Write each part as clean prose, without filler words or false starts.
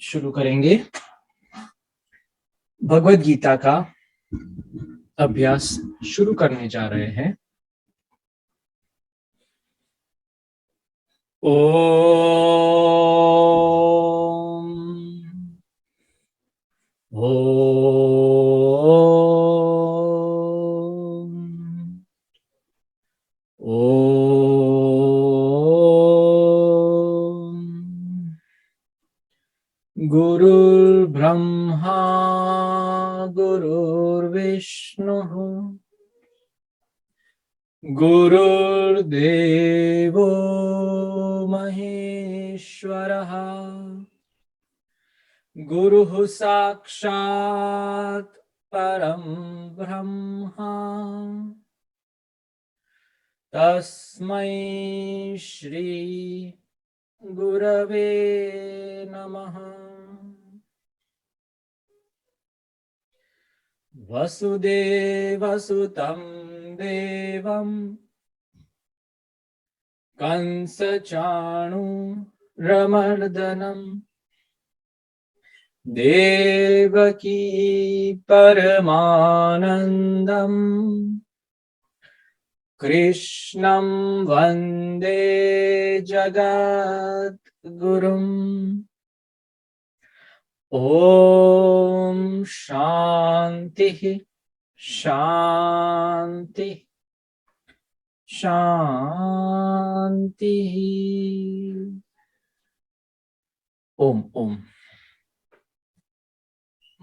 शुरू करेंगे भगवत गीता का अभ्यास शुरू करने जा रहे हैं। ओम ओम ओम। गुरुर्ब्रह्मा गुरुर्विष्णुः गुरुर्देवो महेश्वरः गुरुः साक्षात् परं ब्रह्म तस्मै श्री गुरवे नमः। वसुदेवसुतं देवं कंसचाणूरमर्दनं देवकी परमानन्दं कृष्णं वन्दे जगद्गुरुम्। ओम शांति शांति शांति। ओम ओम।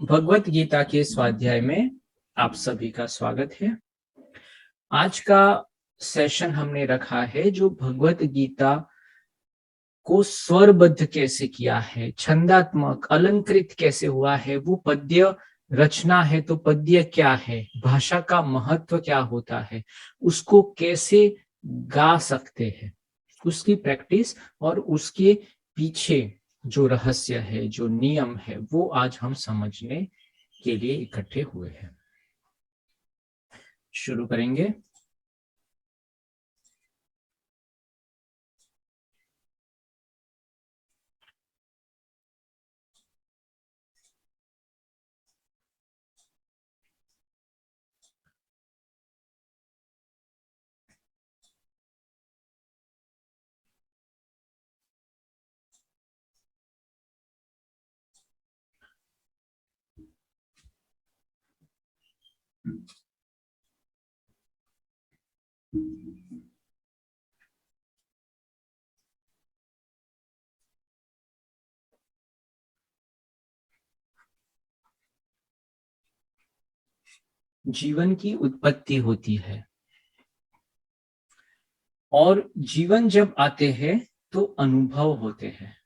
भगवत गीता के स्वाध्याय में आप सभी का स्वागत है। आज का सेशन हमने रखा है जो भगवत गीता को स्वरबद्ध कैसे किया है, छंदात्मक अलंकृत कैसे हुआ है, वो पद्य रचना है तो पद्य क्या है, भाषा का महत्व क्या होता है, उसको कैसे गा सकते हैं, उसकी प्रैक्टिस और उसके पीछे जो रहस्य है, जो नियम है, वो आज हम समझने के लिए इकट्ठे हुए हैं। शुरू करेंगे। जीवन की उत्पत्ति होती है और जीवन जब आते हैं तो अनुभव होते हैं।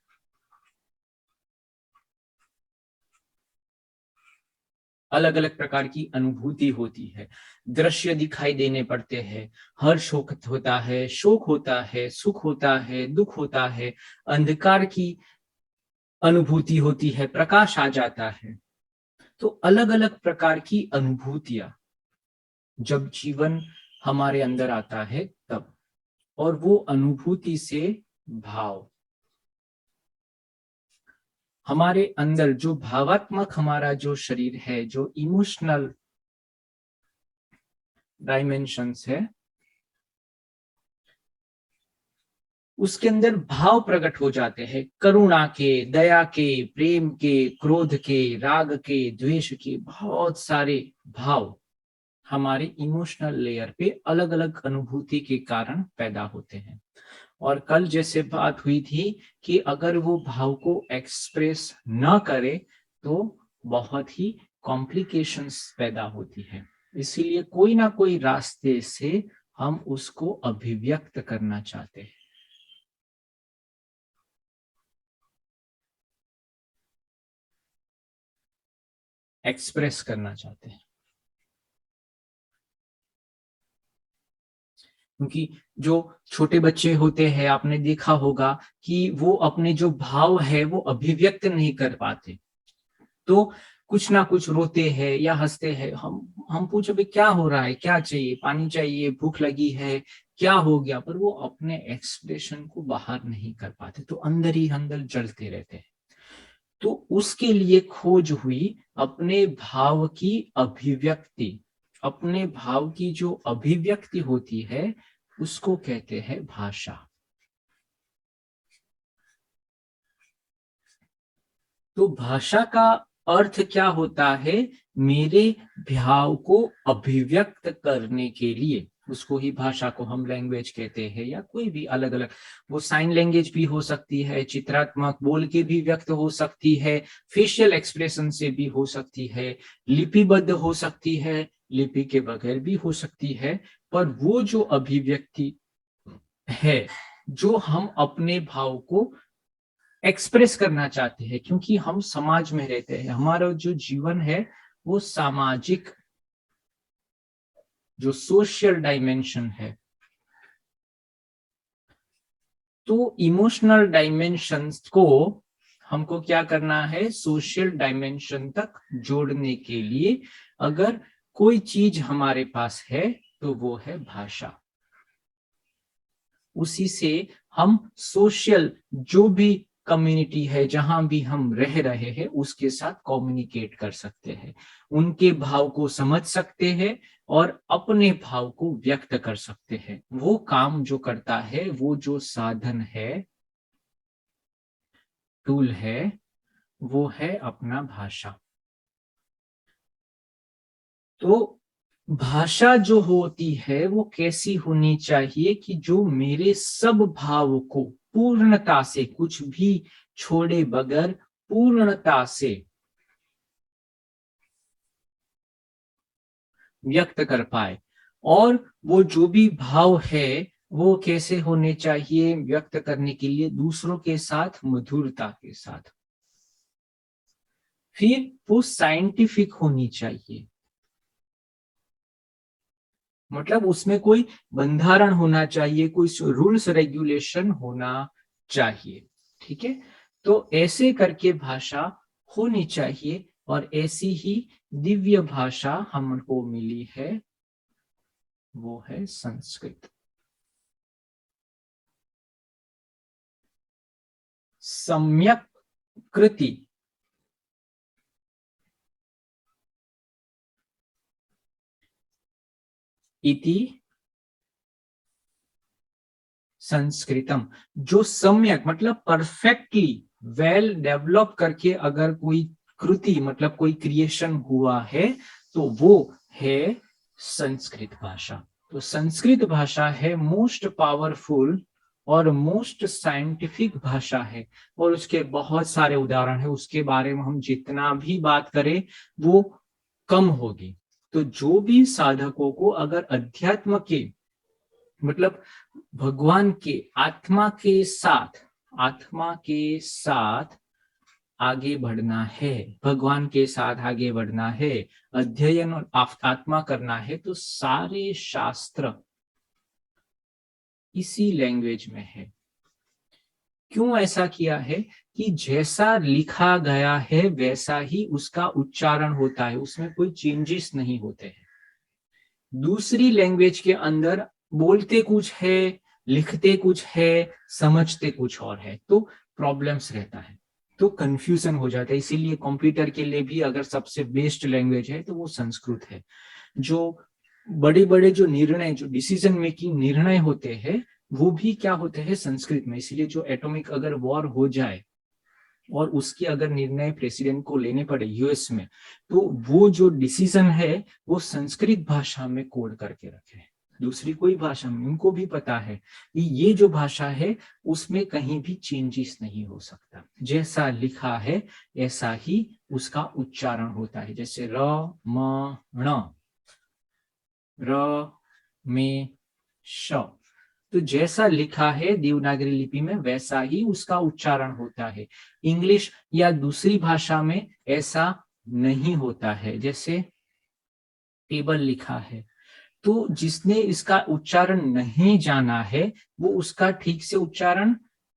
अलग अलग प्रकार की अनुभूति होती है, दृश्य दिखाई देने पड़ते हैं, हर्ष होता है, शोक होता है, सुख होता है, दुख होता है, अंधकार की अनुभूति होती है, प्रकाश आ जाता है। तो अलग अलग प्रकार की अनुभूतियां जब जीवन हमारे अंदर आता है तब, और वो अनुभूति से भाव, हमारे अंदर जो भावात्मक हमारा जो शरीर है, जो इमोशनल डायमेंशंस है, उसके अंदर भाव प्रकट हो जाते हैं, करुणा के, दया के, प्रेम के, क्रोध के, राग के, द्वेष के, बहुत सारे भाव हमारे इमोशनल लेयर पे अलग अलग अनुभूति के कारण पैदा होते हैं। और कल जैसे बात हुई थी कि अगर वो भाव को एक्सप्रेस न करे तो बहुत ही कॉम्प्लिकेशंस पैदा होती है। इसीलिए कोई ना कोई रास्ते से हम उसको अभिव्यक्त करना चाहते हैं, एक्सप्रेस करना चाहते हैं। क्योंकि जो छोटे बच्चे होते हैं, आपने देखा होगा कि वो अपने जो भाव है वो अभिव्यक्त नहीं कर पाते। तो कुछ ना कुछ रोते हैं या हंसते हैं, हम पूछो भाई क्या हो रहा है, क्या चाहिए, पानी चाहिए, भूख लगी है, क्या हो गया, पर वो अपने एक्सप्रेशन को बाहर नहीं कर पाते, तो अंदर ही अंदर जलते रहते हैं। तो उसके लिए खोज हुई अपने भाव की अभिव्यक्ति। अपने भाव की जो अभिव्यक्ति होती है उसको कहते हैं भाषा। तो भाषा का अर्थ क्या होता है? मेरे भाव को अभिव्यक्त करने के लिए, उसको ही भाषा को हम लैंग्वेज कहते हैं, या कोई भी अलग अलग, वो साइन लैंग्वेज भी हो सकती है, चित्रात्मक बोल के भी व्यक्त हो सकती है, फेशियल एक्सप्रेशन से भी हो सकती है, लिपिबद्ध हो सकती है, लिपि के बगैर भी हो सकती है। पर वो जो अभिव्यक्ति है, जो हम अपने भाव को एक्सप्रेस करना चाहते हैं, क्योंकि हम समाज में रहते हैं, हमारा जो जीवन है वो सामाजिक, जो सोशल डायमेंशन है। तो इमोशनल डायमेंशंस को हमको क्या करना है? सोशल डायमेंशन तक जोड़ने के लिए अगर कोई चीज हमारे पास है तो वो है भाषा। उसी से हम सोशल, जो भी कम्युनिटी है, जहां भी हम रह रहे हैं, उसके साथ कम्युनिकेट कर सकते हैं, उनके भाव को समझ सकते हैं और अपने भाव को व्यक्त कर सकते हैं। वो काम जो करता है, वो जो साधन है, टूल है, वो है अपना भाषा। तो भाषा जो होती है वो कैसी होनी चाहिए कि जो मेरे सब भाव को पूर्णता से, कुछ भी छोड़े बगैर पूर्णता से व्यक्त कर पाए। और वो जो भी भाव है वो कैसे होने चाहिए व्यक्त करने के लिए? दूसरों के साथ मधुरता के साथ। फिर वो साइंटिफिक होनी चाहिए, मतलब उसमें कोई बंधारण होना चाहिए, कोई रूल्स रेगुलेशन होना चाहिए। ठीक है, तो ऐसे करके भाषा होनी चाहिए, और ऐसी ही दिव्य भाषा हमको मिली है, वो है संस्कृत। सम्यक कृति इति संस्कृतम। जो सम्यक मतलब परफेक्टली वेल डेवलप करके अगर कोई कृति, मतलब कोई क्रिएशन हुआ है, तो वो है संस्कृत भाषा। तो संस्कृत भाषा है मोस्ट पावरफुल और मोस्ट साइंटिफिक भाषा है, और उसके बहुत सारे उदाहरण है, उसके बारे में हम जितना भी बात करें वो कम होगी। तो जो भी साधकों को अगर अध्यात्म के, मतलब भगवान के आत्मा के साथ आगे बढ़ना है, भगवान के साथ आगे बढ़ना है, अध्ययन और आत्मा करना है, तो सारे शास्त्र इसी लैंग्वेज में है। क्यों ऐसा किया है? कि जैसा लिखा गया है वैसा ही उसका उच्चारण होता है, उसमें कोई चेंजेस नहीं होते हैं। दूसरी लैंग्वेज के अंदर बोलते कुछ है, लिखते कुछ है, समझते कुछ और है, तो प्रॉब्लम्स रहता है, तो कंफ्यूजन हो जाता है। इसीलिए कंप्यूटर के लिए भी अगर सबसे बेस्ट लैंग्वेज है तो वो संस्कृत है। जो बड़े बड़े जो निर्णय, जो डिसीजन मेकिंग निर्णय होते हैं, वो भी क्या होते हैं? संस्कृत में। इसीलिए जो एटॉमिक अगर वॉर हो जाए और उसके अगर निर्णय प्रेसिडेंट को लेने पड़े यूएस में, तो वो जो डिसीजन है वो संस्कृत भाषा में कोड करके रखे, दूसरी कोई भाषा में। उनको भी पता है कि ये जो भाषा है उसमें कहीं भी चेंजेस नहीं हो सकता, जैसा लिखा है ऐसा ही उसका उच्चारण होता है। जैसे र म ण, र में श, तो जैसा लिखा है देवनागरी लिपि में वैसा ही उसका उच्चारण होता है। इंग्लिश या दूसरी भाषा में ऐसा नहीं होता है। जैसे टेबल लिखा है, तो जिसने इसका उच्चारण नहीं जाना है वो उसका ठीक से उच्चारण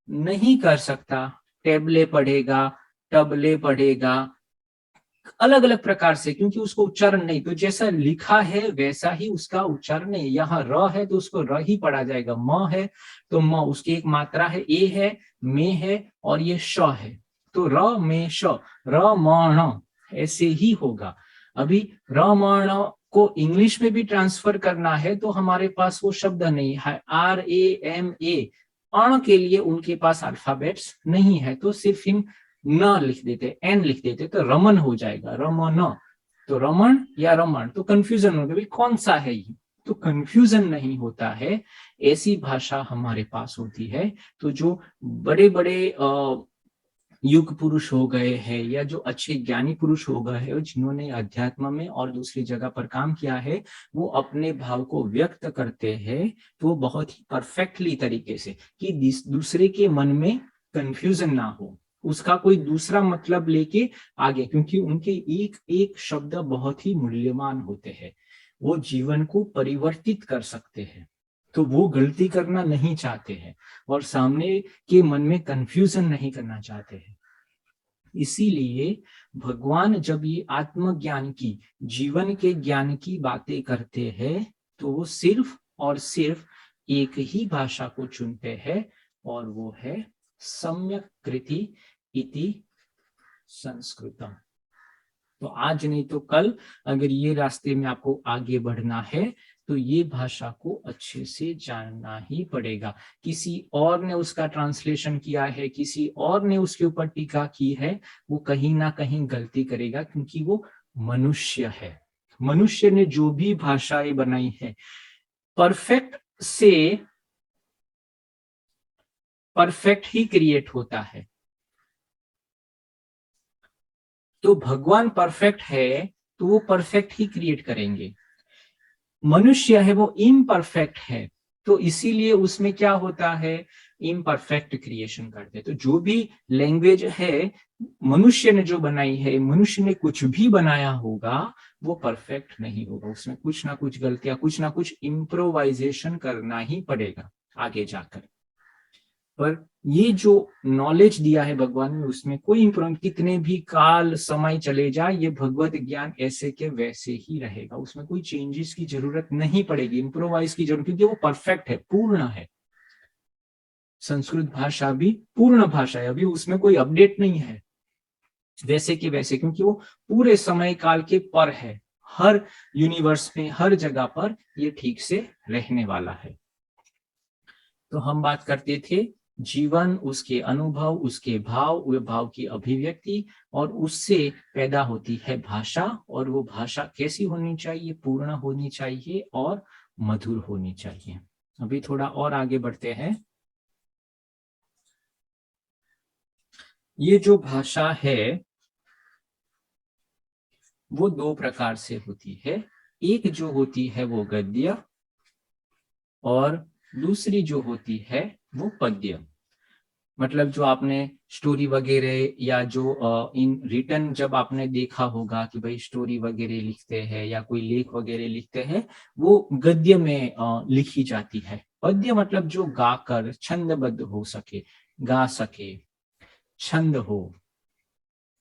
नहीं कर सकता। टेबले पढ़ेगा, टबले पढ़ेगा, अलग अलग प्रकार से, क्योंकि उसको उच्चारण नहीं, तो जैसा लिखा है वैसा ही उसका उच्चारण नहीं। यहाँ र है तो उसको र ही पढ़ा जाएगा, म है तो म, उसकी एक मात्रा है, ए है, मे है और ये श है, तो र मे श, र म ण ऐसे ही होगा। अभी र म ण को इंग्लिश में भी ट्रांसफर करना है तो हमारे पास वो शब्द नहीं है, RAMA, अण के लिए उनके पास अल्फाबेट्स नहीं है, तो सिर्फ हम न लिख देते, एन लिख देते, तो रमन हो जाएगा, रमन। तो रमन या रमन, तो कंफ्यूजन हो गया कौन सा है ये, तो कंफ्यूजन नहीं होता है, ऐसी भाषा हमारे पास होती है। तो जो बड़े बड़े युग पुरुष हो गए हैं या जो अच्छे ज्ञानी पुरुष हो गए हैं जिन्होंने अध्यात्म में और दूसरी जगह पर काम किया है, वो अपने भाव को व्यक्त करते हैं तो वो बहुत ही परफेक्टली तरीके से, कि दूसरे के मन में कंफ्यूजन ना हो, उसका कोई दूसरा मतलब लेके आगे, क्योंकि उनके एक एक शब्द बहुत ही मूल्यवान होते हैं, वो जीवन को परिवर्तित कर सकते हैं, तो वो गलती करना नहीं चाहते हैं और सामने के मन में कंफ्यूजन नहीं करना चाहते हैं। इसीलिए भगवान जब ये आत्मज्ञान की, जीवन के ज्ञान की बातें करते हैं तो वो सिर्फ और सिर्फ एक ही भाषा को चुनते हैं और वो है सम्यक कृति इति संस्कृतम। तो आज नहीं तो कल अगर ये रास्ते में आपको आगे बढ़ना है तो ये भाषा को अच्छे से जानना ही पड़ेगा। किसी और ने उसका ट्रांसलेशन किया है, किसी और ने उसके ऊपर टीका की है, वो कहीं ना कहीं गलती करेगा, क्योंकि वो मनुष्य है। मनुष्य ने जो भी भाषाएं बनाई है, परफेक्ट से परफेक्ट ही क्रिएट होता है। तो भगवान परफेक्ट है तो वो परफेक्ट ही क्रिएट करेंगे। मनुष्य है वो इम्परफेक्ट है, तो इसीलिए उसमें क्या होता है, इम्परफेक्ट क्रिएशन करते हैं। तो जो भी लैंग्वेज है मनुष्य ने जो बनाई है, मनुष्य ने कुछ भी बनाया होगा वो परफेक्ट नहीं होगा, उसमें कुछ ना कुछ गलतियां, कुछ ना कुछ इम्प्रोवाइजेशन करना ही पड़ेगा आगे जाकर। पर ये जो नॉलेज दिया है भगवान ने उसमें कोई इम्प्रूव, कितने भी काल समय चले जाए ये भगवत ज्ञान ऐसे के वैसे ही रहेगा, उसमें कोई चेंजेस की जरूरत नहीं पड़ेगी, इम्प्रोवाइज की जरूरत, क्योंकि वो परफेक्ट है, पूर्ण है। संस्कृत भाषा भी पूर्ण भाषा है, अभी उसमें कोई अपडेट नहीं है, वैसे के वैसे, क्योंकि वो पूरे समय काल के पर है, हर यूनिवर्स में हर जगह पर ये ठीक से रहने वाला है। तो हम बात करते थे जीवन, उसके अनुभव, उसके भाव, वे भाव की अभिव्यक्ति, और उससे पैदा होती है भाषा, और वो भाषा कैसी होनी चाहिए, पूर्ण होनी चाहिए और मधुर होनी चाहिए। अभी थोड़ा और आगे बढ़ते हैं। ये जो भाषा है वो दो प्रकार से होती है, एक जो होती है वो गद्य और दूसरी जो होती है वो पद्य। मतलब जो आपने स्टोरी वगैरह या जो इन रिटर्न जब आपने देखा होगा कि भाई स्टोरी वगैरह लिखते हैं या कोई लेख वगैरह लिखते हैं, वो गद्य में लिखी जाती है। पद्य मतलब जो गाकर छंदबद्ध हो सके, गा सके, छंद हो,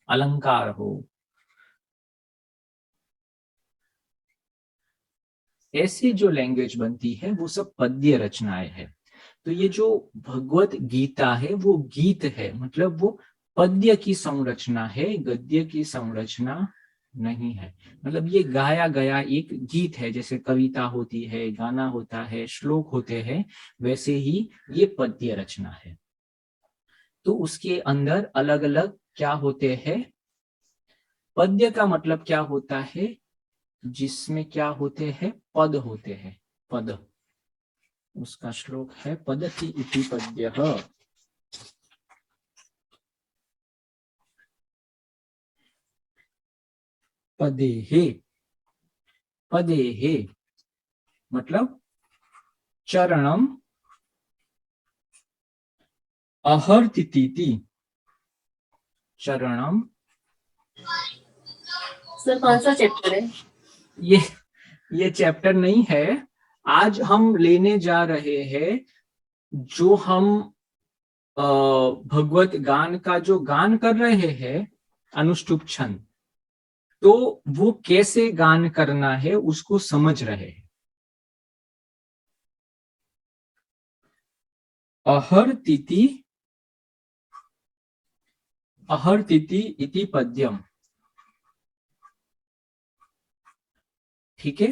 अलंकार हो, ऐसी जो लैंग्वेज बनती है वो सब पद्य रचनाएं है। तो ये जो भगवत गीता है वो गीत है, मतलब वो पद्य की संरचना है, गद्य की संरचना नहीं है। मतलब ये गाया गया एक गीत है, जैसे कविता होती है, गाना होता है, श्लोक होते हैं, वैसे ही ये पद्य रचना है। तो उसके अंदर अलग अलग क्या होते हैं, पद्य का मतलब क्या होता है, जिसमें क्या होते हैं, पद होते हैं, पद। उसका श्लोक है पदति इति पद्यः। पदेहे, पदेहे मतलब चरणम अहर्तिति, चरणम। सर कौन सा चैप्टर है ये चैप्टर नहीं है, आज हम लेने जा रहे हैं जो हम भगवत गान का जो गान कर रहे हैं, अनुष्टुप छंद, तो वो कैसे गान करना है उसको समझ रहे हैं। अहर्तिति अहर्तिति इति पद्यम। ठीक है,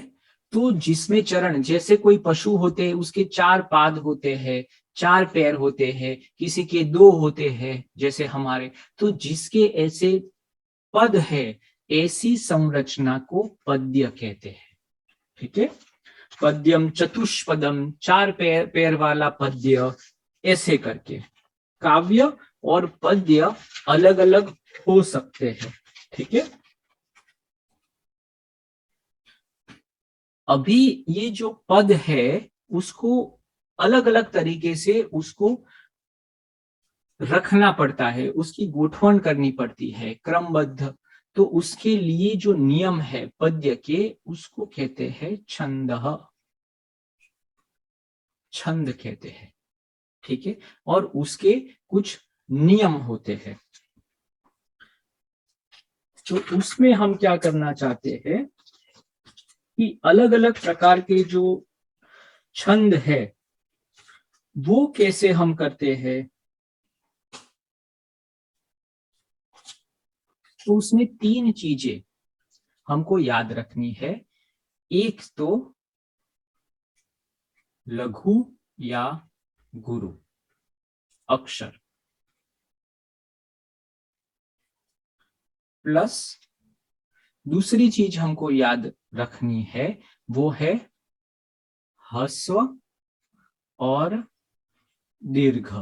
तो जिसमें चरण, जैसे कोई पशु होते हैं उसके 4 पाद होते हैं, 4 पैर होते हैं, किसी के 2 होते हैं जैसे हमारे, तो जिसके ऐसे पद है ऐसी संरचना को पद्य कहते हैं। ठीक है, पद्यम चतुष्पदम, 4 पैर वाला पद्य, ऐसे करके काव्य और पद्य अलग अलग हो सकते हैं। ठीक है, अभी ये जो पद है उसको अलग अलग तरीके से उसको रखना पड़ता है, उसकी गोठवण करनी पड़ती है क्रमबद्ध। तो उसके लिए जो नियम है पद्य के उसको कहते हैं छंद, छंद कहते हैं। ठीक है, और उसके कुछ नियम होते हैं। तो उसमें हम क्या करना चाहते हैं कि अलग अलग प्रकार के जो छंद है वो कैसे हम करते हैं। तो उसमें 3 चीजें हमको याद रखनी है। एक तो लघु या गुरु अक्षर, प्लस दूसरी चीज हमको याद रखनी है वो है ह्रस्व और दीर्घ,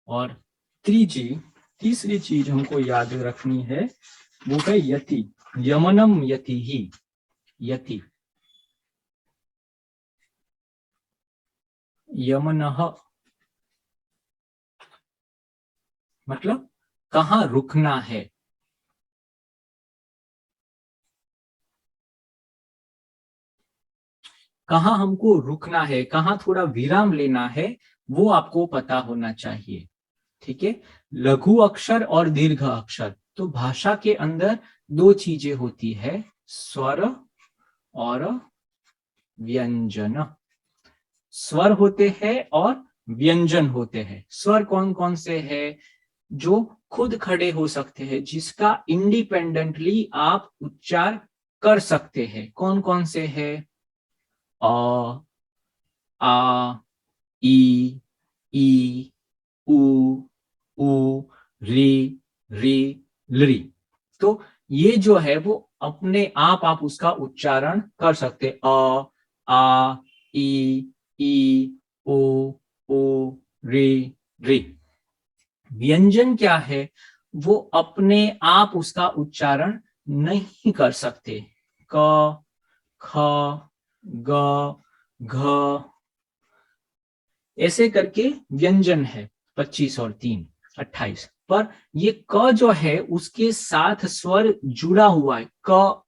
और तीसरी चीज हमको याद रखनी है वो है यति, यमनम यति ही, यति यमनः, मतलब कहाँ रुकना है। कहाँ हमको रुकना है, कहाँ थोड़ा विराम लेना है, वो आपको पता होना चाहिए। ठीक है, लघु अक्षर और दीर्घ अक्षर। तो भाषा के अंदर 2 चीजें होती है, स्वर और व्यंजन। स्वर होते हैं और व्यंजन होते हैं। स्वर कौन कौन से हैं? जो खुद खड़े हो सकते हैं, जिसका इंडिपेंडेंटली आप उच्चार कर सकते हैं। कौन कौन से हैं? अ, आ, ई, ई, उ, उ, री, लरी। तो ये जो है वो अपने आप उसका उच्चारण कर सकते। अ, आ, ई, ओ, री। व्यंजन क्या है? वो अपने आप उसका उच्चारण नहीं कर सकते। क, ख, ग, घ, ऐसे करके व्यंजन है 25 और 3 28। पर ये क जो है उसके साथ स्वर जुड़ा हुआ है। क,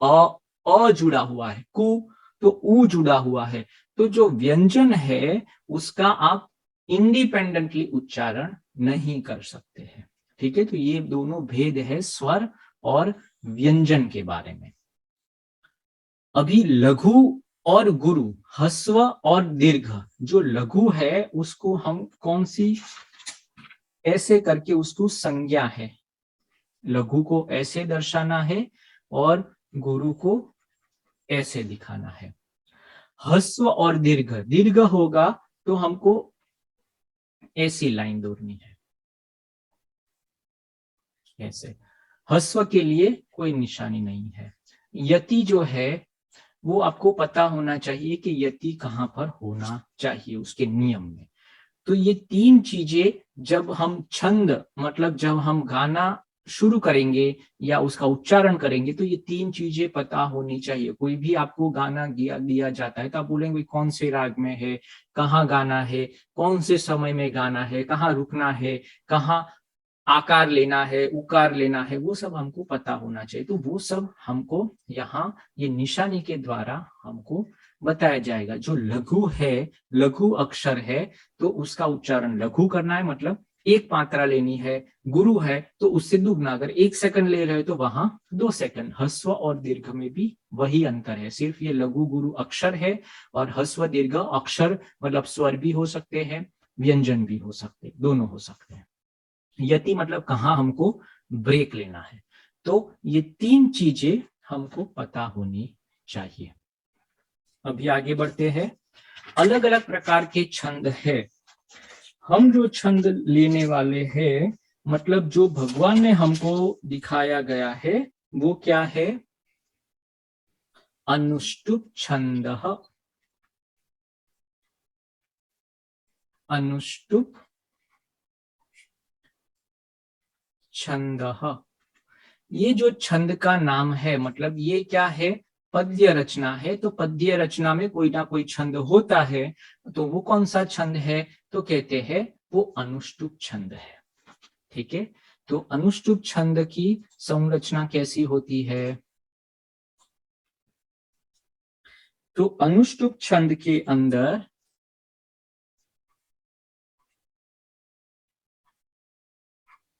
अ जुड़ा हुआ है, कु तो उ जुड़ा हुआ है। तो जो व्यंजन है उसका आप इंडिपेंडेंटली उच्चारण नहीं कर सकते हैं। ठीक है, तो ये दोनों भेद है स्वर और व्यंजन के बारे में। अभी लघु और गुरु, ह्रस्व और दीर्घ। जो लघु है उसको हम कौन सी, ऐसे करके उसको संज्ञा है। लघु को ऐसे दर्शाना है और गुरु को ऐसे दिखाना है। ह्रस्व और दीर्घ, दीर्घ होगा तो हमको ऐसी लाइन दौड़नी है, ऐसे। ह्रस्व के लिए कोई निशानी नहीं है। यति जो है वो आपको पता होना चाहिए कि यति कहाँ पर होना चाहिए उसके नियम में। तो ये 3 चीजें जब हम छंद, मतलब जब हम गाना शुरू करेंगे या उसका उच्चारण करेंगे, तो ये 3 चीजें पता होनी चाहिए। कोई भी आपको गाना दिया जाता है तो आप बोलेंगे कौन से राग में है, कहाँ गाना है, कौन से समय में गाना है, कहाँ रुकना है, कहाँ आकार लेना है, उकार लेना है, वो सब हमको पता होना चाहिए। तो वो सब हमको यहाँ ये निशानी के द्वारा हमको बताया जाएगा। जो लघु है, लघु अक्षर है, तो उसका उच्चारण लघु करना है, मतलब एक मात्रा लेनी है, गुरु है तो उससे दुगना, अगर 1 सेकंड ले रहे हो तो वहां 2 सेकंड। ह्रस्व और दीर्घ में भी वही अंतर है, सिर्फ ये लघु गुरु अक्षर है और ह्रस्व दीर्घ अक्षर मतलब स्वर भी हो सकते हैं, व्यंजन भी हो सकते, दोनों हो सकते हैं। यति मतलब कहाँ हमको ब्रेक लेना है। तो ये 3 चीजें हमको पता होनी चाहिए। अभी आगे बढ़ते हैं। अलग अलग प्रकार के छंद है। हम जो छंद लेने वाले हैं, मतलब जो भगवान ने हमको दिखाया गया है, वो क्या है? अनुष्टुप छंदः। अनुष्टुप छंदः, ये जो छंद का नाम है, मतलब ये क्या है? पद्य रचना है। तो पद्य रचना में कोई ना कोई छंद होता है, तो वो कौन सा छंद है? तो कहते हैं वो अनुष्टुप छंद है। ठीक है, तो अनुष्टुप छंद की संरचना कैसी होती है? तो अनुष्टुप छंद के अंदर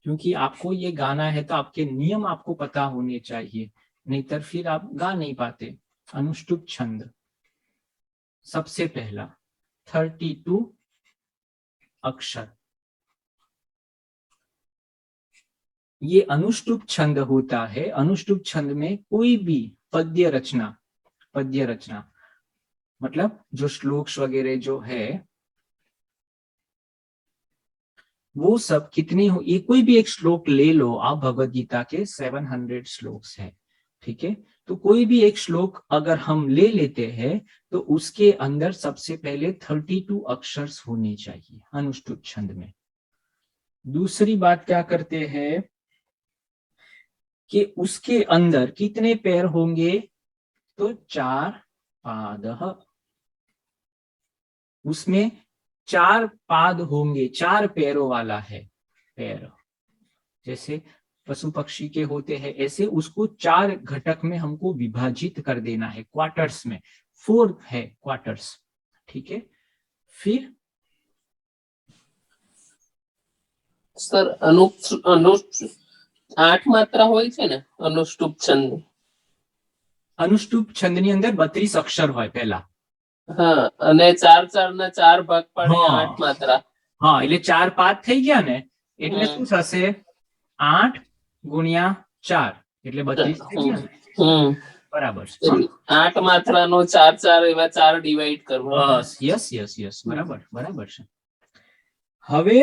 क्योंकि आपको ये गाना है तो आपके नियम आपको पता होने चाहिए, नहीं तो फिर आप गा नहीं पाते। अनुष्टुप छंद सबसे पहला 32 अक्षर, ये अनुष्टुप छंद होता है। अनुष्टुप छंद में कोई भी पद्य रचना, पद्य रचना मतलब जो श्लोक्स वगैरह जो है वो सब कितनी हो, ये कोई भी एक श्लोक ले लो आप, भगवत गीता के 700 श्लोक्स है। ठीक है, तो कोई भी एक श्लोक अगर हम ले लेते हैं तो उसके अंदर सबसे पहले 32 अक्षर होने चाहिए अनुष्टुप छंद में। दूसरी बात क्या करते हैं कि उसके अंदर कितने पैर होंगे? तो 4 पादः, उसमें 4 पाद होंगे, 4 पैरों वाला है। पैर जैसे पशु पक्षी के होते हैं, ऐसे उसको 4 घटक में हमको विभाजित कर देना है, क्वार्टर्स में। 4 है क्वार्टर्स। ठीक है, फिर સર 8 માત્રા હોય છે ને અનુષ્ટુપ છંદ? अनुष्टुप छंदनी अंदर 32 अक्षर હોય પહેલા। હા, અને 4 ના 4 ભાગ પાડે, 8 માત્રા। હા, એટલે 4 પાદ થઈ ગયા ને, એટલે શું થશે? 8 ગુણ્યા 4 એટલે 32 થઈ ગયા ને। બરાબર છે। 8 માત્રાનો 4 એવા 4 ડિવાઈડ કરવા। બસ, યસ યસ યસ, બરાબર બરાબર છે। હવે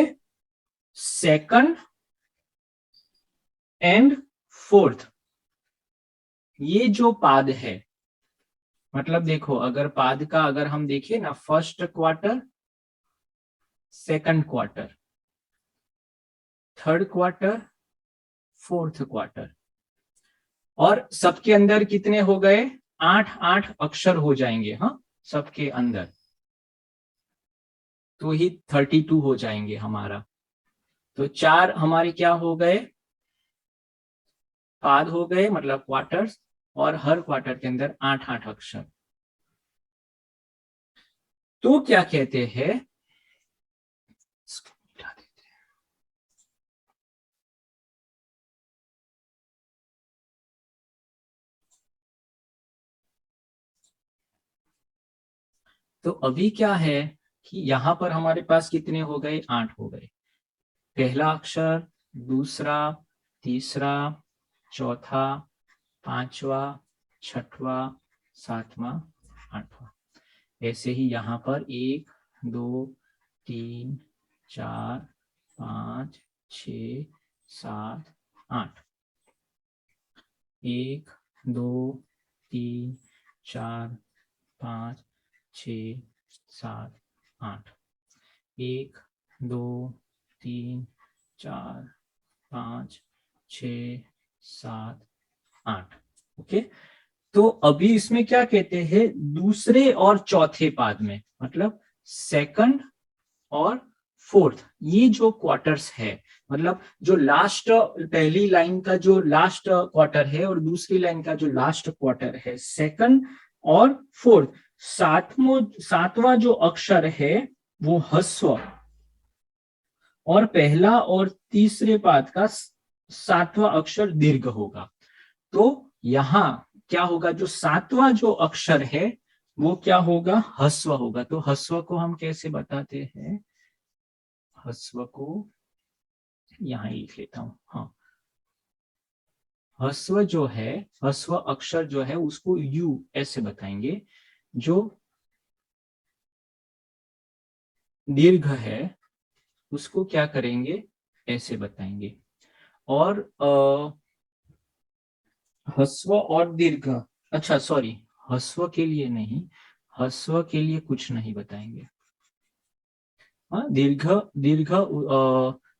સેકન્ડ एंड फोर्थ, ये जो पाद है, मतलब देखो अगर पाद का अगर हम देखें ना, first quarter, second quarter, third quarter, fourth quarter, और सबके अंदर कितने हो गए? 8 अक्षर हो जाएंगे। हाँ, सबके अंदर तो ही 32 हो जाएंगे हमारा। तो 4 हमारे क्या हो गए? पाद हो गए, मतलब क्वार्टर्स, और हर क्वार्टर के अंदर 8 अक्षर। तो क्या कहते हैं, तो अभी क्या है कि यहां पर हमारे पास कितने हो गए? 8 हो गए। पहला अक्षर, दूसरा, तीसरा, चौथा, पांचवा, छठवा, सातवां, आठवां। ऐसे ही यहाँ पर 1 2 3 4 5 6 7 8, 1 2 3 4 5 6 7 8, 1 2 3 4 5 6 7 8। ओके, तो अभी इसमें क्या कहते हैं, दूसरे और चौथे पाद में, मतलब सेकंड और फोर्थ, ये जो क्वार्टर्स है, मतलब जो लास्ट, पहली लाइन का जो लास्ट क्वार्टर है और दूसरी लाइन का जो लास्ट क्वार्टर है, सेकंड और फोर्थ, सातवां जो अक्षर है वो ह्रस्व और पहला और तीसरे पाद का सातवां अक्षर दीर्घ होगा। तो यहाँ क्या होगा, जो सातवां जो अक्षर है वो क्या होगा, ह्स्व होगा। तो ह्स्व को हम कैसे बताते हैं, ह्स्व को यहाँ लिख लेता हूं। हाँ, ह्स्व जो है, ह्स्व अक्षर जो है उसको यू ऐसे बताएंगे। जो दीर्घ है उसको क्या करेंगे, ऐसे बताएंगे। और ह्स्व और दीर्घ, अच्छा सॉरी, ह्स्व के लिए नहीं, ह्स्व के लिए कुछ नहीं बताएंगे। हाँ, दीर्घ दीर्घ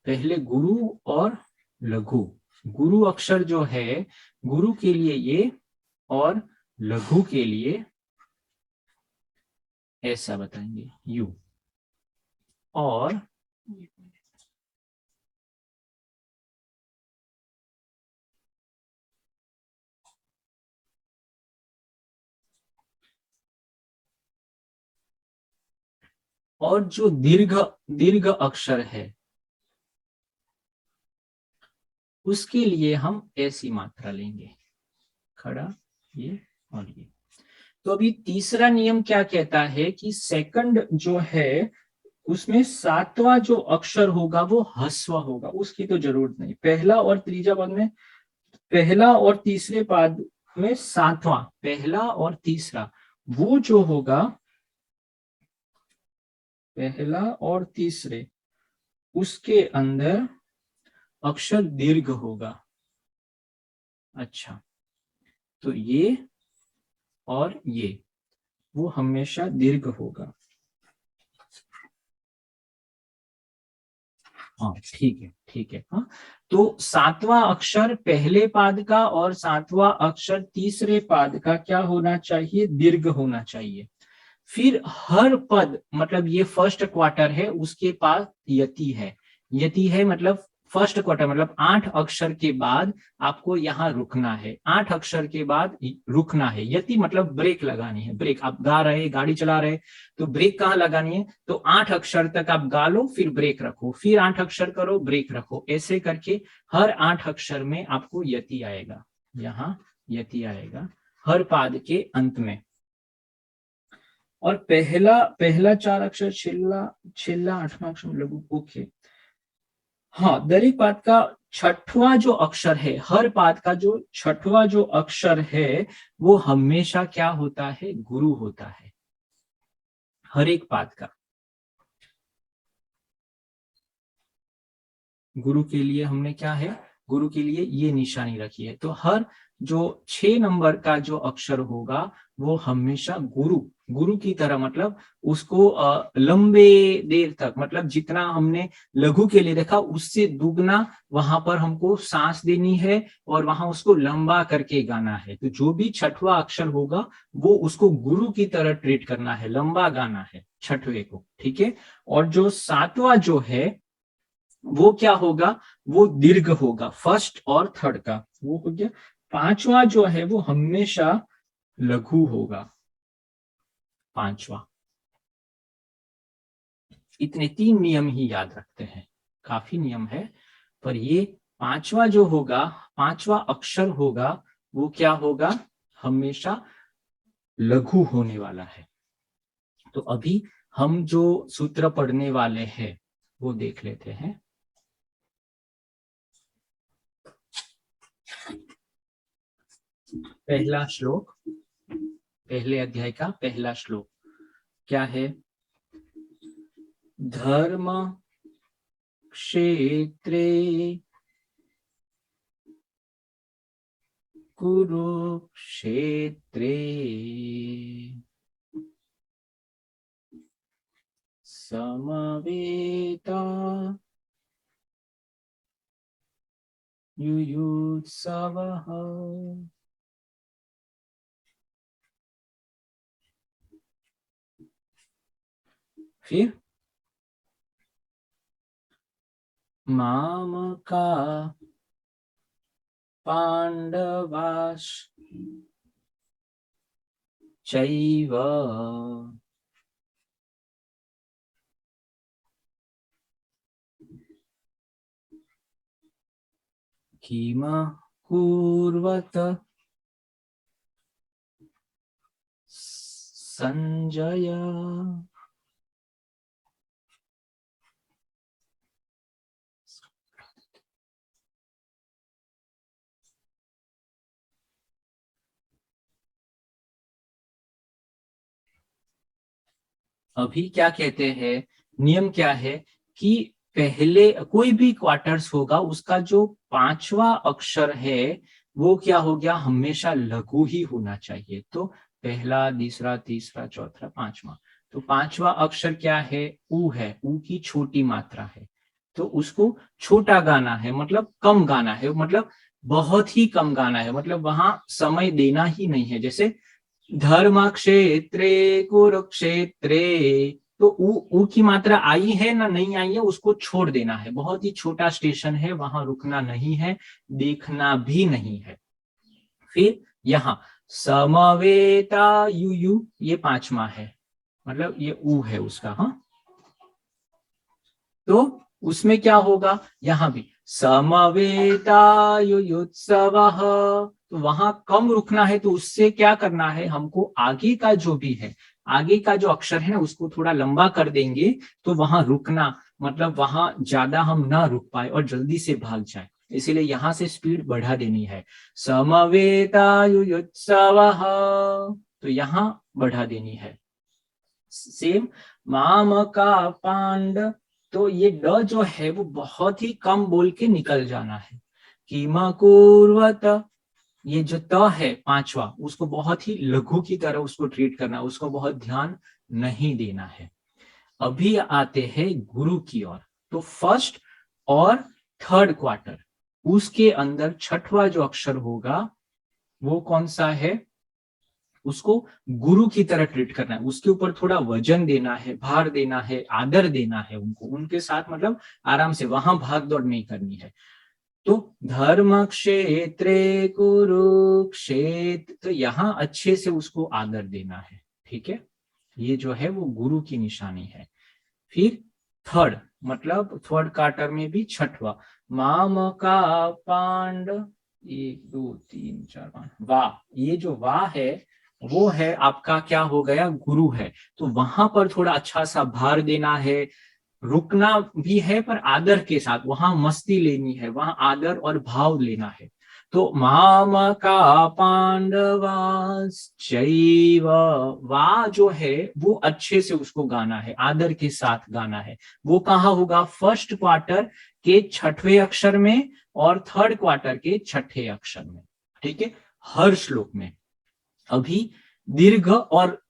पहले गुरु और लघु। गुरु अक्षर जो है, गुरु के लिए ये, और लघु के लिए ऐसा बताएंगे यू। और और जो दीर्घ दीर्घ अक्षर है उसके लिए हम ऐसी मात्रा लेंगे, खड़ा ये और ये। तो अभी तीसरा नियम क्या कहता है कि सेकंड जो है उसमें सातवां जो अक्षर होगा वो ह्स्व होगा, उसकी तो जरूरत नहीं। पहला और तीसरा पद में, पहला और तीसरे पद में सातवां, पहला और तीसरा वो जो होगा, पहला और तीसरे उसके अंदर अक्षर दीर्घ होगा। अच्छा, तो ये और ये वो हमेशा दीर्घ होगा। हाँ ठीक है, ठीक है। हाँ, तो सातवां अक्षर पहले पाद का और सातवां अक्षर तीसरे पाद का क्या होना चाहिए, दीर्घ होना चाहिए। फिर हर पद, मतलब ये फर्स्ट क्वार्टर है, उसके पास यति है। यति है मतलब फर्स्ट क्वार्टर, मतलब 8 अक्षर के बाद आपको यहाँ रुकना है, 8 अक्षर के बाद रुकना है। यति मतलब ब्रेक लगानी है, ब्रेक। आप गा रहे, गाड़ी चला रहे, तो ब्रेक कहाँ लगानी है, तो 8 अक्षर तक आप गा लो, फिर ब्रेक रखो, फिर 8 अक्षर करो, ब्रेक रखो। ऐसे करके हर 8 अक्षर में आपको यति आएगा, यहाँ यति आएगा हर पाद के अंत में। और पहला पहला 4 अक्षर छेल्ला छेल्ला 8वां अक्षर लघु, ओके। हाँ, दरेक पाद का छठवां जो अक्षर है, हर पाद का जो छठवां जो अक्षर है वो हमेशा क्या होता है, गुरु होता है, हर एक पाद का। गुरु के लिए हमने क्या है, गुरु के लिए ये निशानी रखी है। तो हर जो 6 नंबर का जो अक्षर होगा वो हमेशा गुरु गुरु की तरह, मतलब उसको लंबे देर तक, मतलब जितना हमने लघु के लिए देखा उससे दुगना वहां पर हमको सांस देनी है और वहां उसको लंबा करके गाना है। तो जो भी छठवां अक्षर होगा वो उसको गुरु की तरह ट्रीट करना है, लंबा गाना है छठवे को, ठीक है। और जो सातवां जो है वो क्या होगा, वो दीर्घ होगा, फर्स्ट और थर्ड का वो हो गया। पांचवा जो है वो हमेशा लघु होगा, पांचवा। इतने 3 नियम ही याद रखते हैं, काफी नियम है, पर ये पांचवा जो होगा, पांचवा अक्षर होगा वो क्या होगा, हमेशा लघु होने वाला है। तो अभी हम जो सूत्र पढ़ने वाले हैं वो देख लेते हैं। पहला श्लोक, पहले अध्याय का पहला श्लोक क्या है, धर्म क्षेत्रे कुरुक्षेत्रे समवेता युयुत्सवः। फिर मामका पांडवाश्चैव किम कुर्वत संजय। अभी क्या कहते हैं, नियम क्या है कि पहले कोई भी क्वार्टर्स होगा उसका जो पांचवा अक्षर है वो क्या हो गया, हमेशा लघु ही होना चाहिए। तो पहला, दूसरा, तीसरा, चौथा, पांचवा, तो पांचवा अक्षर क्या है, ऊ है, ऊ की छोटी मात्रा है, तो उसको छोटा गाना है, मतलब कम गाना है, मतलब बहुत ही कम गाना है, मतलब वहां समय देना ही नहीं है। जैसे धर्म क्षेत्रे कुरुक्षेत्रे, तो ऊ की मात्रा आई है ना नहीं आई है उसको छोड़ देना है, बहुत ही छोटा स्टेशन है, वहां रुकना नहीं है, देखना भी नहीं है। फिर यहाँ समवेता यू यू, ये पांचवा है, मतलब ये ऊ है उसका। हाँ, तो उसमें क्या होगा, यहाँ भी समवेतायुत्सवः, तो वहां कम रुकना है, तो उससे क्या करना है हमको, आगे का जो भी है, आगे का जो अक्षर है ना उसको थोड़ा लंबा कर देंगे, तो वहां रुकना, मतलब वहां ज्यादा हम ना रुक पाए और जल्दी से भाग जाए, इसीलिए यहां से स्पीड बढ़ा देनी है। समवेतायुत्सवः, तो यहाँ बढ़ा देनी है। सेम माम का पांड, तो ये ड जो है वो बहुत ही कम बोल के निकल जाना है। किम कुर्वत, ये जो त है पांचवा, उसको बहुत ही लघु की तरह उसको ट्रीट करना, उसको बहुत ध्यान नहीं देना है। अभी आते हैं गुरु की ओर। तो फर्स्ट और थर्ड क्वार्टर, उसके अंदर छठवा जो अक्षर होगा वो कौन सा है, उसको गुरु की तरह ट्रीट करना है, उसके ऊपर थोड़ा वजन देना है, भार देना है, आदर देना है उनको, उनके साथ मतलब आराम से, वहां भाग दौड़ नहीं करनी है। तो धर्म क्षेत्रे कुरुक्षेत्र, तो यहाँ अच्छे से उसको आदर देना है, ठीक है, ये जो है वो गुरु की निशानी है। फिर थर्ड, मतलब थर्ड क्वार्टर में भी छठवा, माम का पांड, 1 2 3 4 5, वाह, ये जो वाह है वो है आपका क्या हो गया, गुरु है, तो वहां पर थोड़ा अच्छा सा भार देना है, रुकना भी है पर आदर के साथ, वहां मस्ती लेनी है, वहां आदर और भाव लेना है। तो माम का पांडवाश्चैव, वा जो है वो अच्छे से उसको गाना है, आदर के साथ गाना है। वो कहाँ होगा, फर्स्ट क्वार्टर के छठवें अक्षर में और थर्ड क्वार्टर के छठे अक्षर में, ठीक है, हर श्लोक में। अभी दीर्घ और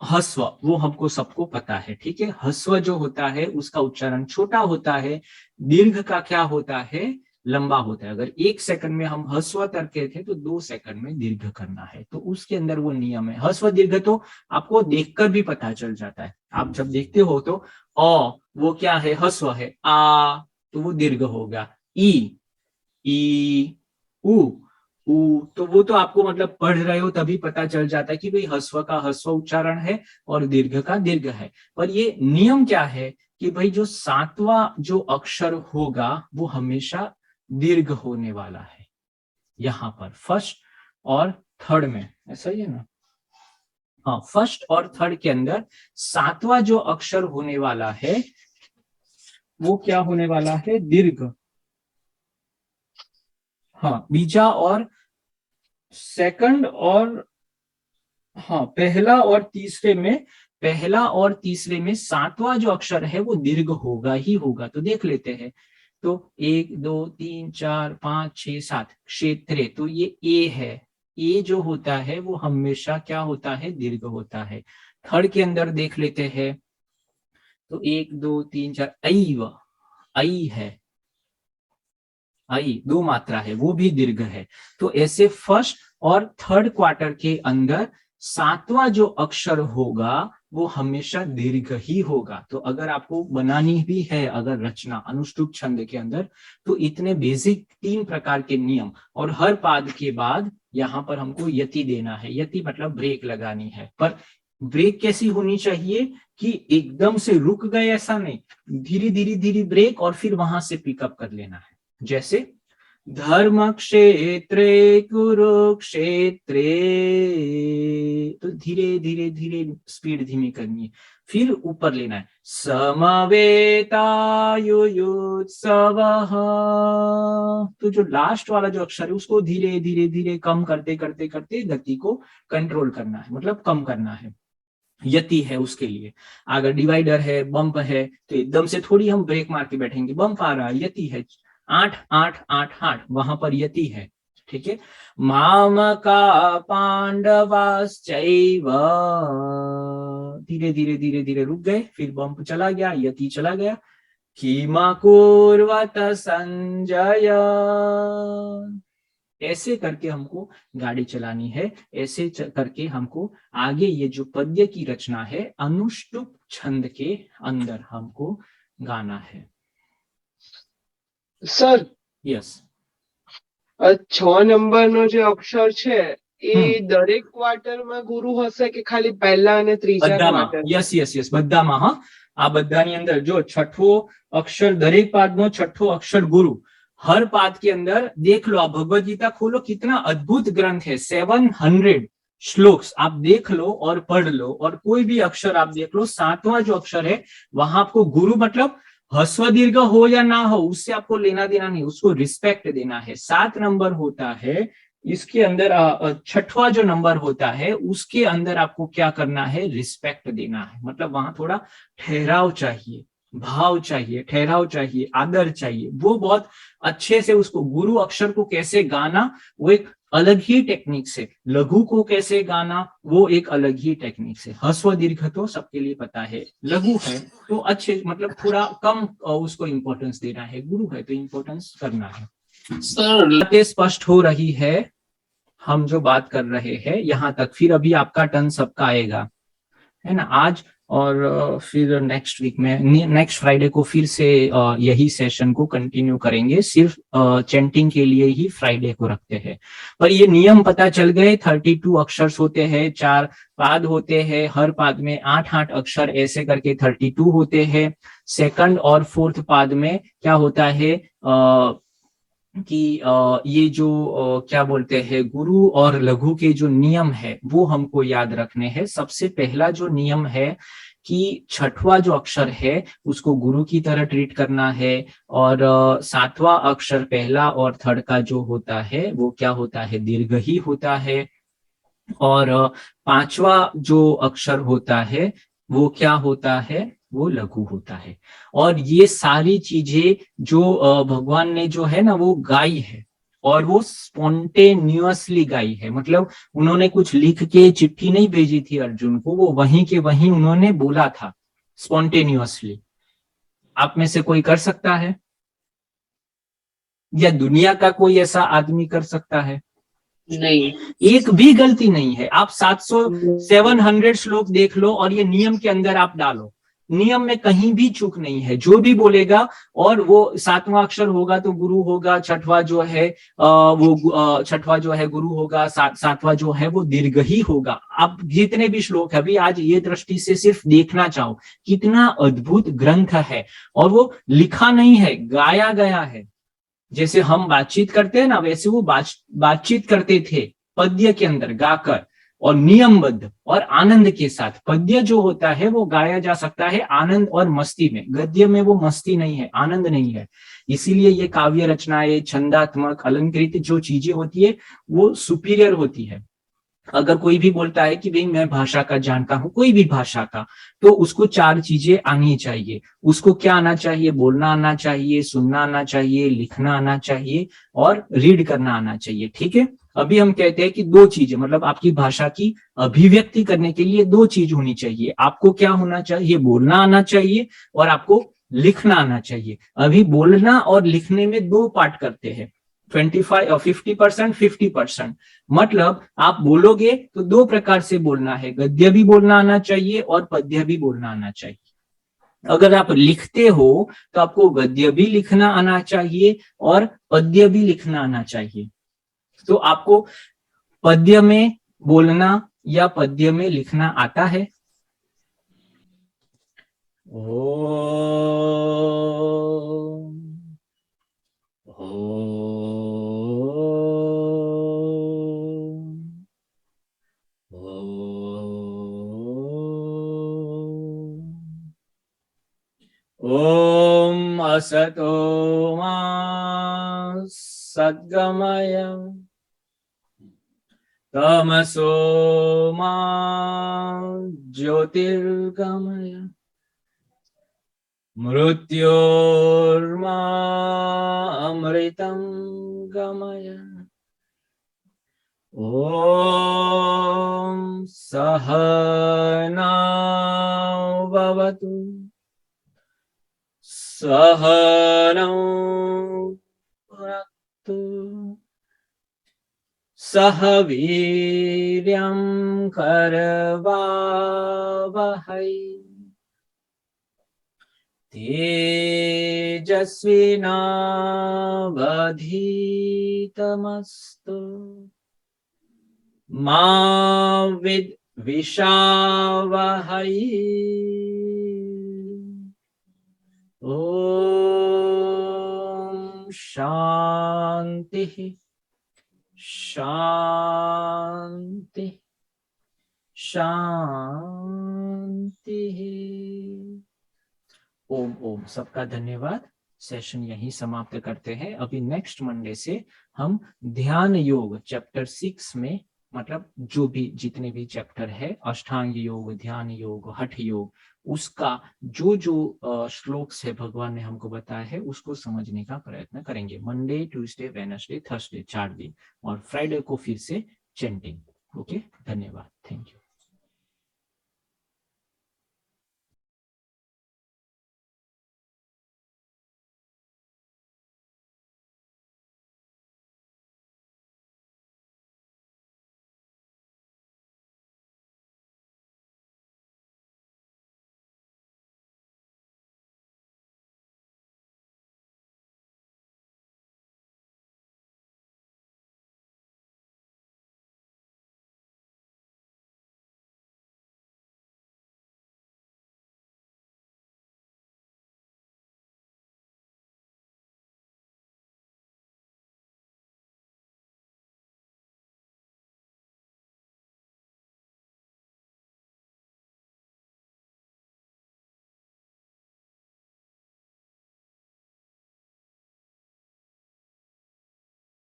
हस्व वो हमको सबको पता है, ठीक है, हस्व जो होता है उसका उच्चारण छोटा होता है, दीर्घ का क्या होता है, लंबा होता है। अगर 1 सेकंड में हम हस्व करते थे तो 2 सेकंड में दीर्घ करना है, तो उसके अंदर वो नियम है। हस्व दीर्घ तो आपको देखकर भी पता चल जाता है, आप जब देखते हो तो वो क्या है, हस्व है, आ तो वो दीर्घ होगा, ई ई उ तो वो तो आपको मतलब पढ़ रहे हो तभी पता चल जाता है कि भाई हस्व का हस्व उच्चारण है और दीर्घ का दीर्घ है। पर ये नियम क्या है कि भाई जो सातवां जो अक्षर होगा वो हमेशा दीर्घ होने वाला है, यहाँ पर फर्स्ट और थर्ड में, ऐसा ही है ना। हाँ, फर्स्ट और थर्ड के अंदर सातवां जो अक्षर होने वाला है वो क्या होने वाला है, दीर्घ। हाँ, बीजा और सेकंड और, हाँ, पहला और तीसरे में सातवां जो अक्षर है वो दीर्घ होगा ही होगा। तो देख लेते हैं, तो 1 2 3 4 5 6 7 क्षेत्रे, तो ये ए है, ए जो होता है वो हमेशा क्या होता है, दीर्घ होता है। थर्ड के अंदर देख लेते हैं, तो 1 2 3 4 ऐव, ऐ है, आई 2 मात्रा है वो भी दीर्घ है। तो ऐसे फर्स्ट और थर्ड क्वार्टर के अंदर सातवां जो अक्षर होगा वो हमेशा दीर्घ ही होगा। तो अगर आपको बनानी भी है अगर रचना अनुष्टुप छंद के अंदर, तो इतने बेसिक 3 प्रकार के नियम, और हर पाद के बाद यहाँ पर हमको यति देना है, यति मतलब ब्रेक लगानी है। पर ब्रेक कैसी होनी चाहिए कि एकदम से रुक गए ऐसा नहीं, धीरे धीरे धीरे ब्रेक और फिर वहां से पिकअप कर लेना है। जैसे धर्म क्षेत्रे कुरुक्षेत्रे, तो धीरे धीरे धीरे स्पीड धीमी करनी है। फिर ऊपर लेना है, समवेतायुयुत्सवः, तो जो लास्ट वाला जो अक्षर है उसको धीरे धीरे धीरे कम करते करते करते गति को कंट्रोल करना है, मतलब कम करना है। यति है उसके लिए, अगर डिवाइडर है, बम्प है, तो एकदम से थोड़ी हम ब्रेक मार के बैठेंगे, बम्प आ रहा है, यति है, 8 8 8 8, वहां पर यति है, ठीक है। मामका पांडवाश्चैव, धीरे धीरे धीरे धीरे रुक गए, फिर बम्प चला गया, यति चला गया। किमकुर्वत संजय, ऐसे करके हमको गाड़ी चलानी है, ऐसे करके हमको आगे ये जो पद्य की रचना है अनुष्टुप छंद के अंदर हमको गाना है। સર यस, 6 નંબરનો જે અક્ષર છે એ દરેક ક્વાર્ટરમાં ગુરુ હશે કે ખાલી પહેલા અને ત્રીજા બધામાં, ક્વાર્ટર? यस यस यस, બધામાં, હા, આ બધાની અંદર જો છઠ્ઠો અક્ષર, દરેક પાદનો છઠ્ઠો અક્ષર ગુરુ, हर पाद के अंदर देख लो, आप भगवद गीता खोलो, कितना अद्भुत ग्रंथ है, 700 श्लोक्स आप देख लो और पढ़ लो, और कोई भी अक्षर आप देख लो, 7वां जो अक्षर है वहां आपको गुरु मतलब ह्रस्व दीर्घ हो या ना हो उससे आपको लेना देना नहीं, उसको रिस्पेक्ट देना है। 7 नंबर होता है इसके अंदर, छठवां जो नंबर होता है उसके अंदर आपको क्या करना है, रिस्पेक्ट देना है, मतलब वहां थोड़ा ठहराव चाहिए, भाव चाहिए, ठहराव चाहिए, आदर चाहिए, वो बहुत अच्छे से उसको गुरु अक्षर को कैसे गाना वो एक अलग ही टेक्निक से, लघु को कैसे गाना वो एक अलग ही टेक्निक से। ह्रस्व दीर्घ तो सबके लिए पता है, लघु है तो अच्छे मतलब थोड़ा कम उसको इंपॉर्टेंस देना है, गुरु है तो इंपॉर्टेंस करना है। સર बातें स्पष्ट हो रही है हम जो बात कर रहे हैं यहाँ तक, फिर अभी आपका टर्न सबका आएगा, है ना, आज और फिर नेक्स्ट वीक में, नेक्स्ट फ्राइडे को फिर से यही सेशन को कंटिन्यू करेंगे, सिर्फ चैंटिंग के लिए ही फ्राइडे को रखते हैं। पर ये नियम पता चल गए, 32 अक्षर होते हैं, 4 पाद होते हैं, हर पाद में 8 8 अक्षर, ऐसे करके 32 होते हैं। सेकंड और फोर्थ पाद में क्या होता है कि ये जो क्या बोलते हैं गुरु और लघु के जो नियम है वो हमको याद रखने हैं। सबसे पहला जो नियम है कि छठवां जो अक्षर है उसको गुरु की तरह ट्रीट करना है, और 7वां अक्षर पहला और थर्ड का जो होता है वो क्या होता है, दीर्घ ही होता है, और 5वां जो अक्षर होता है वो क्या होता है, वो लघु होता है। और ये सारी चीजें जो भगवान ने जो है ना वो गाई है, और वो स्पॉन्टेनियसली गाई है, मतलब उन्होंने कुछ लिख के चिट्ठी नहीं भेजी थी अर्जुन को, वो वहीं के वहीं उन्होंने बोला था स्पॉन्टेनियसली। आप में से कोई कर सकता है, या दुनिया का कोई ऐसा आदमी कर सकता है? नहीं, एक भी गलती नहीं है। आप 700 श्लोक देख लो और ये नियम के अंदर आप डालो, नियम में कहीं भी चूक नहीं है, जो भी बोलेगा, और वो 7वां अक्षर होगा तो गुरु होगा, छठवां जो है वो छठवां जो है गुरु होगा, 7वां जो है वो दीर्घ ही होगा। आप जितने भी श्लोक है, अभी आज ये दृष्टि से सिर्फ देखना चाहो कितना अद्भुत ग्रंथ है, और वो लिखा नहीं है, गाया गया है। जैसे हम बातचीत करते हैं ना वैसे वो बातचीत करते थे पद्य के अंदर गाकर, और नियमबद्ध और आनंद के साथ। पद्य जो होता है वो गाया जा सकता है आनंद और मस्ती में, गद्य में वो मस्ती नहीं है, आनंद नहीं है। इसीलिए ये काव्य रचनाएं, छंदात्मक अलंकृत जो चीजें होती है वो सुपीरियर होती है। अगर कोई भी बोलता है कि भाई मैं भाषा का जानता हूं, कोई भी भाषा का, तो उसको 4 चीजें आनी चाहिए। उसको क्या आना चाहिए, बोलना आना चाहिए, सुनना आना चाहिए, लिखना आना चाहिए, और रीड करना आना चाहिए, ठीक है। अभी हम कहते हैं कि 2 चीजें, मतलब आपकी भाषा की अभिव्यक्ति करने के लिए 2 चीज होनी चाहिए। आपको क्या होना चाहिए, बोलना आना चाहिए, और आपको लिखना आना चाहिए। अभी बोलना और लिखने में 2 पार्ट करते हैं, 25 और 50%, 50%। मतलब आप बोलोगे तो 2 प्रकार से बोलना है, गद्य भी बोलना आना चाहिए और पद्य भी बोलना आना चाहिए। अगर आप लिखते हो तो आपको गद्य भी लिखना आना चाहिए और पद्य भी लिखना आना चाहिए। तो आपको पद्य में बोलना या पद्य में लिखना आता है? ओम ओम असतो मा सद्गमय तमसो मा ज्योतिर्गमय मृत्योर्मा अमृतं गमय। ओम सहनाव भवतु सहनौ भुनक्तु सह वीर्यं करवावहै तेजस्विनावधीतमस्तु मा विद्विषावहै। ओम शांति शांति शांति। ओम ओम। सबका धन्यवाद। सेशन यहीं समाप्त करते हैं। अभी नेक्स्ट मंडे से हम ध्यान योग चैप्टर 6 में, मतलब जो भी जितने भी चैप्टर है, अष्टांग योग, ध्यान योग, हठ योग, उसका जो जो श्लोक्स है भगवान ने हमको बताया है उसको समझने का प्रयत्न करेंगे। मंडे, ट्यूसडे, वेडनेसडे, थर्सडे 4 दिन, और फ्राइडे को फिर से चैंटिंग। ओके, धन्यवाद। Thank you.